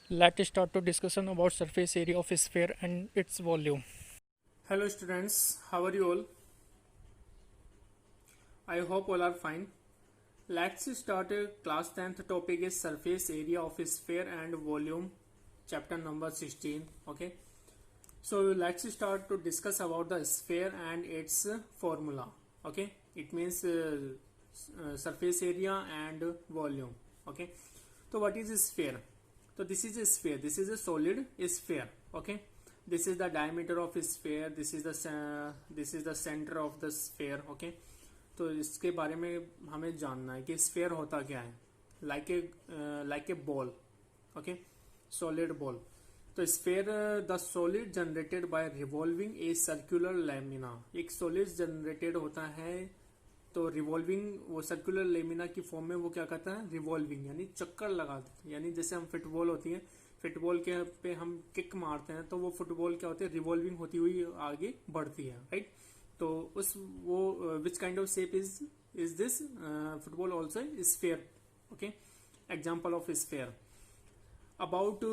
Let's start to discussion about surface area of a sphere and its volume. Hello students, how are you all? I hope all are fine. Let's start class 10th topic is surface area of a sphere and volume, chapter number 16. Okay, so let's start to discuss about the sphere and its formula. Okay, it means surface area and volume. Okay, so what is a sphere? So this is a sphere, this is a solid sphere. Okay, this is the diameter of a sphere, this is the center of the sphere. Okay, तो इसके बारे में हमें जानना है कि sphere होता क्या है. Like a ball. Okay, solid ball. तो sphere the solid generated by revolving a circular lamina. एक सॉलिड जनरेटेड होता है तो रिवॉल्विंग, वो सर्कुलर लेमिना की फॉर्म में वो क्या करता है, रिवॉल्विंग यानी चक्कर लगाते हैं. यानी जैसे हम फुटबॉल होती है, फुटबॉल के पे हम किक मारते हैं तो वो फुटबॉल क्या होती है, रिवॉल्विंग होती हुई आगे बढ़ती है. राइट, तो उस वो which kind of shape is this football also sphere. Okay, example of sphere. About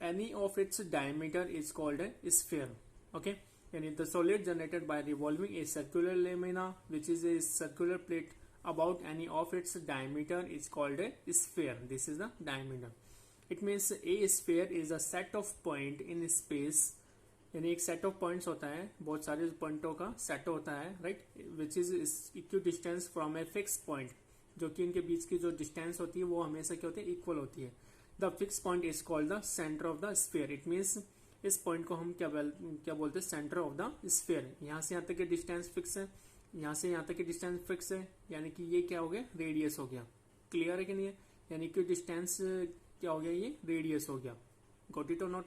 any of its diameter is called a sphere. Okay, यानी the solid generated by revolving a circular lamina which is a circular plate about any of its diameter is called a sphere. This is the diameter. It means a sphere is a set of point in space. यानी एक set of points होता है, बहुत सारे पॉइंटों का set होता है. Right, which is equal distance from a fix point. जो कि इनके बीच की जो डिस्टेंस होती है वो हमेशा क्या होती है, इक्वल होती है. The fix point is called the centre of the sphere. It means इस पॉइंट को हम क्या बोलते हैं, सेंटर ऑफ द स्फीयर. यहाँ से यहाँ तक की डिस्टेंस फिक्स है, यहाँ से यहाँ तक की डिस्टेंस फिक्स है, यानी कि ये क्या हो गया, रेडियस हो गया. क्लियर है कि नहीं है, यानी कि डिस्टेंस क्या हो गया, ये रेडियस हो गया. गॉट इट और not.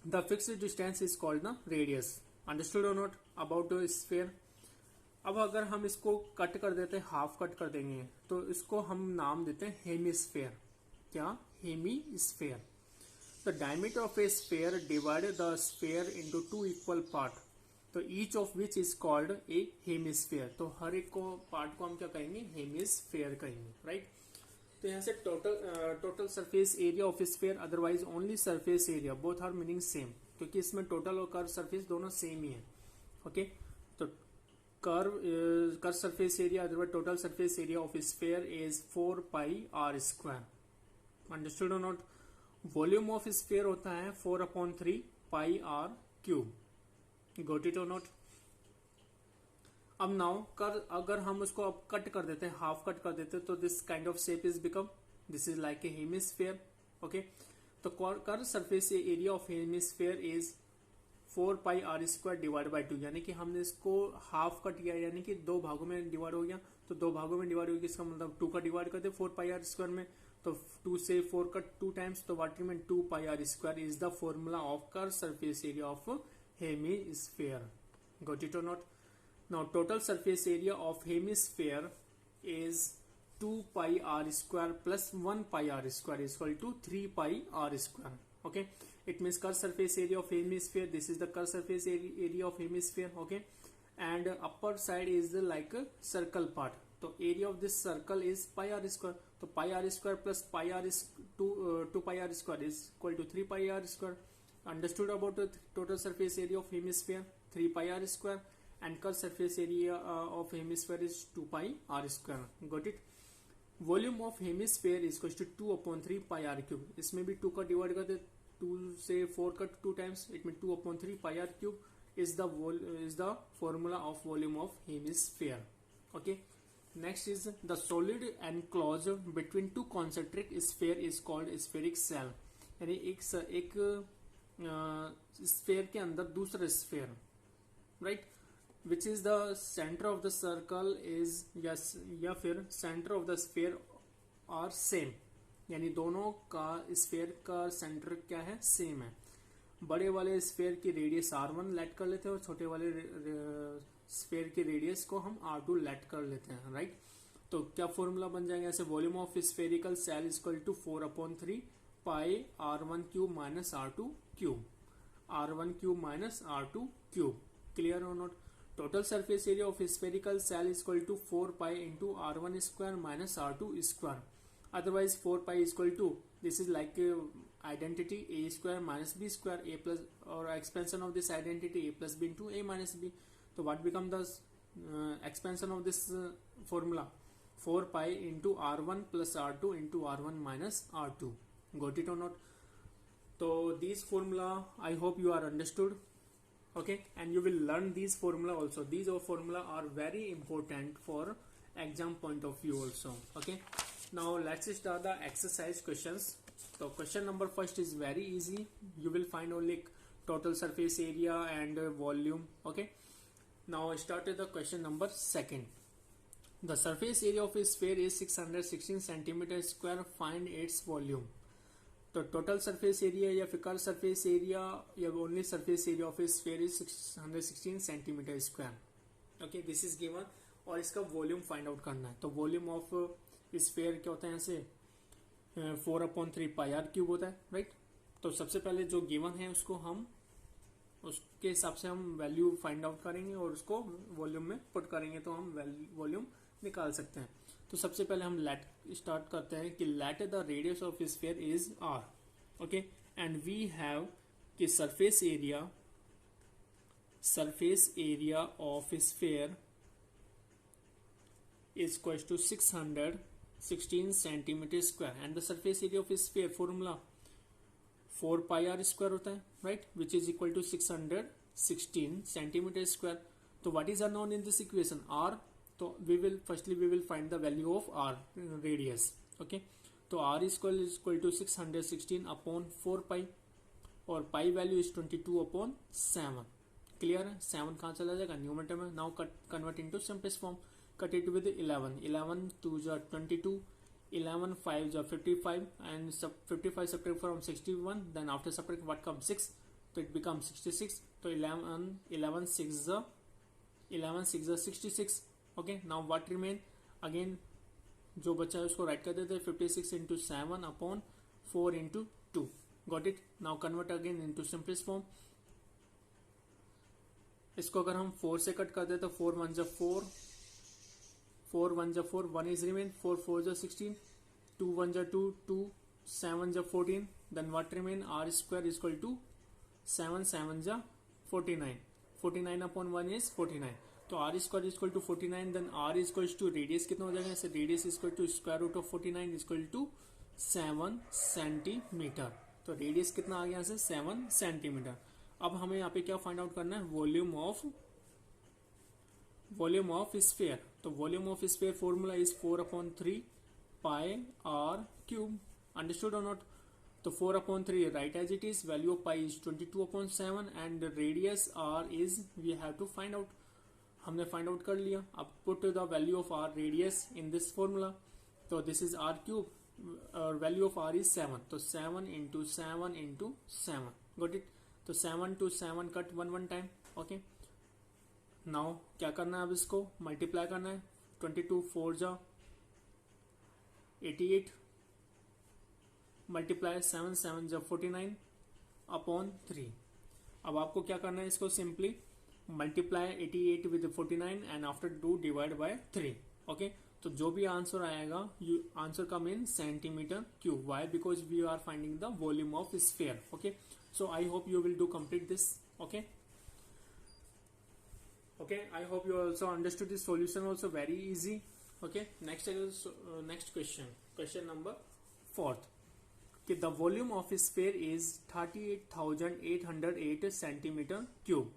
The fixed distance is called the radius. Understood और नॉट अबाउट द स्फीयर. अब अगर हम इसको कट कर देते हैं, हाफ कट कर देंगे, तो इसको हम नाम देते हैं हेमीस्फेयर. क्या, hemisphere. The diameter of a sphere divided the sphere into two equal part. तो each of which is called a hemisphere. तो हर एक को पार्ट को हम क्या कहेंगे, हेमिस्फेयर कहेंगे. राइट, तो यहाँ से total surface area of sphere, otherwise only surface area, both are meaning same, क्योंकि इसमें टोटल और कर्व सरफेस दोनों सेम ही है. ओके, तो curve surface area otherwise total surface area of sphere is 4 pi r square. Understood और नॉट. Volume of sphere होता है 4/3 pi r cube. Got it और नॉट. अब नाउ अगर हम उसको अब कट कर देते हैं, हाफ कट कर देते हैं, तो this kind of shape is become, this is like a hemisphere. Okay, तो curve surface area of hemisphere is 4 pi r square divide by 2. यानी कि हमने इसको हाफ कट किया, यानी कि दो भागों में डिवाइड हो गया. तो दो भागों में डिवाइड हो गया, इसका मतलब 2 का डिवाइड करते 4 पाई आर स्क्वायर में, तो 2 से 4 का 2 टाइम्स, तो वाट में 2 pi r square is the formula of curve surface area of hemisphere. Got it और not. Now total surface area of hemisphere is 2 pi r square plus 1 pi r square is equal to 3 pi r square. Okay, it means curved surface area of hemisphere. This is the curved surface area of hemisphere. Okay, and upper side is the like a circle part. So area of this circle is pi r square. So pi r square plus pi r is 2 pi r square is equal to 3 pi r square. Understood about the total surface area of hemisphere, 3 pi r square, and curved surface area of hemisphere is 2 pi r square. Got it. Volume of hemisphere is equal to 2/3 pi r cube. इसमें भी 2 का divide कर दे, 2 से 4 का 2 times, it mean 2/3 pi r cube is the formula of volume of hemisphere. Okay, next is the solid enclosed between two concentric sphere is called spheric cell. यानी एक sphere के अंदर दूसरा sphere, right, which is the centre of the circle is, या फिर centre of the sphere are same. यानी दोनों का स्फेयर का सेंटर क्या है, सेम है. बड़े वाले स्फेयर की रेडियस r1 लेट कर लेते हैं और छोटे वाले स्फेयर की रेडियस को हम r2 लेट कर लेते हैं. राइट, तो क्या फॉर्मूला बन जाएगा ऐसे, volume of spherical shell is equal to 4/3 pi r1 cube minus r2 cube, r1 cube minus r2 cube. Clear और not. Total surface area of spherical shell is equal to 4 pi into r1 square minus r2 square. Otherwise 4 pi is equal to this is like identity a square minus b square, a plus, or expansion of this identity a plus b into a minus b. So what become the expansion of this formula? 4 pi into r1 plus r2 into r1 minus r2. Got it or not? So these formula I hope you are understood. Okay, and you will learn these formula also. These formula are very important for exam point of view also. Okay, now let's start the exercise questions. So question number first is very easy. You will find only total surface area and volume. Okay, now start with the question number second. The surface area of a sphere is 616 centimeter square. Find its volume. तो total surface area या फिर curve surface area या only surface area of A sphere is 616 centimetre square. Okay, this is given. और इसका volume find out करना है. तो volume of sphere क्या होता है? यहाँ से 4/3 पाई आर क्यूब होता है, राइट. तो सबसे पहले जो गिवन है उसको हम उसके हिसाब से हम वैल्यू फाइंड आउट करेंगे और उसको वॉल्यूम में पुट करेंगे तो हम वॉल्यूम निकाल सकते हैं. तो सबसे पहले हम लेट स्टार्ट करते हैं कि let the radius of sphere is r. Okay, and we have कि surface area of sphere is equals to 616 centimeter square, and the surface area of sphere formula 4 pi r square होता है, right, which is equal to 616 centimeter square. तो what is unknown in this equation? R. तो we will find the value of r radius. Okay, तो r is equal to 616 upon 4 pi और pi value is 22/7. Clear है? 7 कहाँ चला जाएगा? Numerator में. Now convert into simplest form. Cut it with 11. 11 2 are 22. 11 5 are 55. And 55 subtract from 61. Then after subtract what comes? 6. So it becomes 66. So 11 6 are 66. Okay. Now what remain? Again जो बचा है उसको right कर देते हैं. 56 into 7 upon 4 into 2. Got it? Now convert again into simplest form. इसको अगर हम 4 से कट कर दे तो 4 1 जा 4. 4 1 जा 4, 1 is remain. 4 4 जा 16, 2 1 जा 2, 2 7 जा 14. Then what remain? R square is equal to 7 7 जा 49. 49 upon 1 is 49. तो R square is equal to 49. Then R is equal to radius कितना हो जाएगा? ऐसे radius is equal to square root of 49 is equal to 7 centimetre. तो radius कितना आ गया यहाँ से? 7 सेंटीमीटर. अब हमें यहाँ पे क्या फाइंड आउट करना है? Volume of sphere. तो volume of sphere formula is 4/3 pi r cube. Understood और नॉट? तो 4/3 right as it is. Value of pi is 22/7 and radius r is we have to find out. हमने find out कर लिया. अब put the value of r radius in this formula. तो this is r cube और value of r is 7. तो 7 into 7 into 7. Got it? तो 7 to 7 cut 1 time. Okay, now क्या करना है? अब इसको मल्टीप्लाई करना है. 22 4 जा 88 मल्टीप्लाई 7 7 जा 49 अपॉन 3. अब आपको क्या करना है? इसको simply multiply 88 with 49 and after do divide by 3. Okay, तो जो भी आंसर आएगा answer come in centimetre cube. Why? Because we are finding the volume of sphere. Okay, so I hope you will do complete this. Okay, I hope you also understood this solution also very easy. Okay, next question number 4. Okay, the volume of a sphere is 38,808 centimeter cube.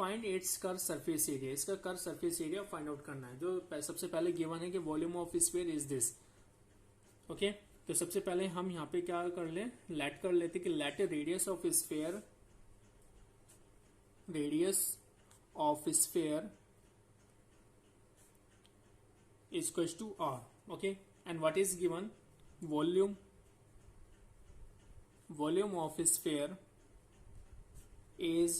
Find its curved surface area. इसका curved surface area find out करना है. जो सबसे पहले given है कि volume of a sphere is this. Okay, तो सबसे पहले हम यहाँ पे क्या कर ले? let कर लेते कि let radius of a sphere is equals to R. Okay, and what is given? Volume of a sphere is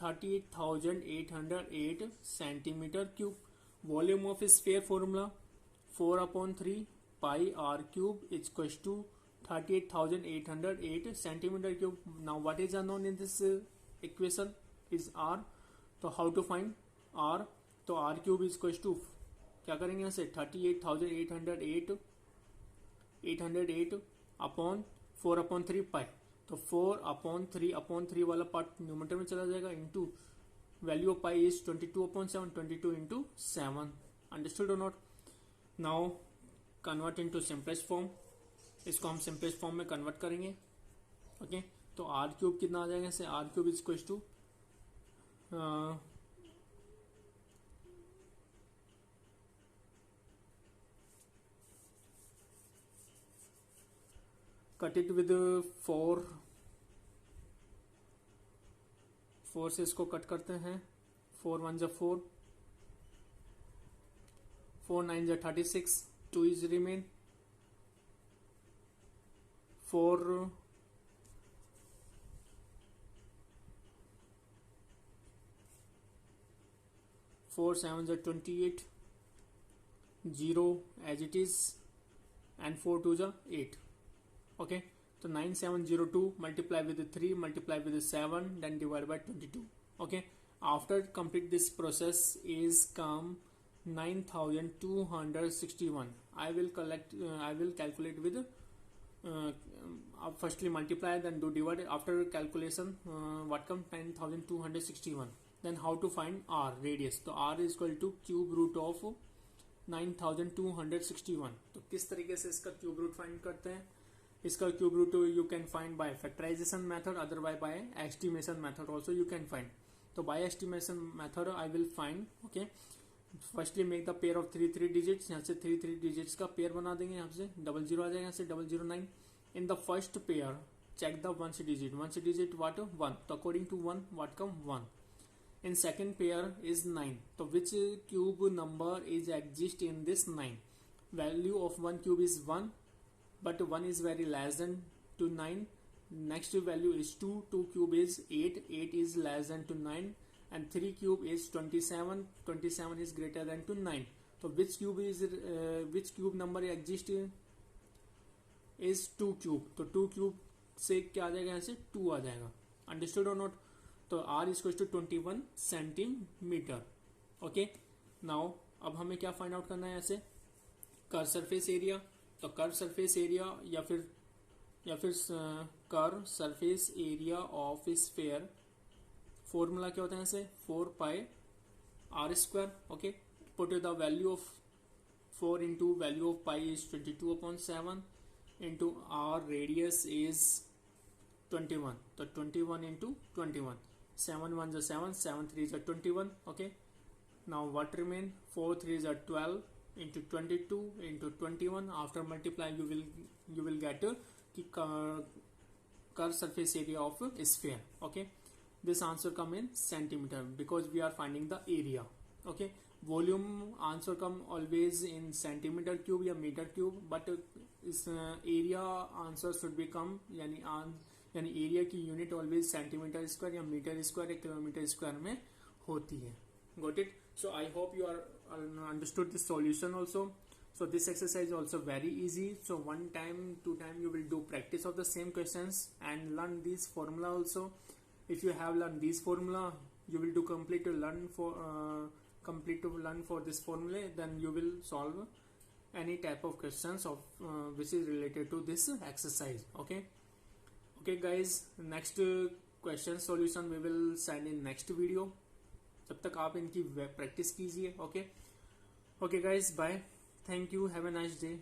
38,808 centimeter cube. Volume of a sphere formula 4/3 pi r cube is equals to 38,808 centimeter cube. Now what is unknown in this equation is R. तो how to find r? तो are cube is equal to क्या करेंगे यहाँ से? 38,808 upon 4/3 पाई, तो 4/3 वाला part numerator में चला जाएगा, into value of pi is 22/7, 22 into 7. Understood और not? Now convert into simplest form. इसको हम सिंपलेस्ट फॉर्म में कन्वर्ट करेंगे. ओके, तो आर क्यूब कितना आ जाएगा? R cube is equal to cut it with 4 से इसको कट करते हैं. 4 1 जा 4, 4 9 जा 36, 2 इज रिमेन, 4 7 जा 28, 0 as it is, and 4 2 जा 8. Okay, so 9702 multiply with 3 multiply with 7 then divide by 22. Okay, after complete this process is come 9261. I will calculate with firstly multiply then do divide. After calculation what comes 9261. Then how to find r radius? तो r is equal to cube root of 9261. तो किस तरीके से इसका cube root find करते हैं? इसका cube root you can find by factorisation method, otherwise by estimation method also you can find. तो by estimation method I will find. Okay, firstly make the pair of 3 digits. यहाँ से 3 digits का pair बना देंगे. यहाँ से 00 आ जाएगा, यहाँ से 009. In the first pair check the ones digit what 1. तो according to 1 what come 1. In second pair is 9. So which cube number is exist in this 9? Value of one cube is 1, but 1 is very less than to 9. Next value is 2. 2 cube is 8. 8 is less than to 9. And 3 cube is 27. 27 is greater than to 9. So which cube number exist is 2 cube. तो 2 cube से क्या आ जाएगा? यहाँ से 2 आ जाएगा. Understood or not? तो r is to 21 centimetre. Okay, now अब हमें क्या फाइंड आउट करना है? ऐसे कर्व सरफेस एरिया. तो कर्व सरफेस एरिया या फिर curve surface area of sphere formula क्या होता है? ऐसे 4 pi r square. Okay, put the value of 4 into value of pi is 22/7 into r radius is 21. तो 21 into 21, 7 1 is 7, 7 3 is 21. Okay, now what remain? 4 3 is 12 into 22 into 21. After multiply you will get curve surface area of a sphere. Okay, this answer come in centimeter because we are finding the area. Okay, volume answer come always in centimeter cube या meter cube, but इस area answer should become यानी area की unit always centimetre square या metre square या kilometre square में होती है. Got it? So I hope you are understood this solution also. So this exercise also very easy. सो 1 time 2 time you will do practice of the same questions and learn this formula also. If you have learned this formula, you will do complete to learn for this formula, then you will solve any type of questions of which is related to this exercise. Okay guys, next question solution we will send in next video. जब तक आप इनकी practice कीजिए. Okay guys, bye. Thank you. Have a nice day.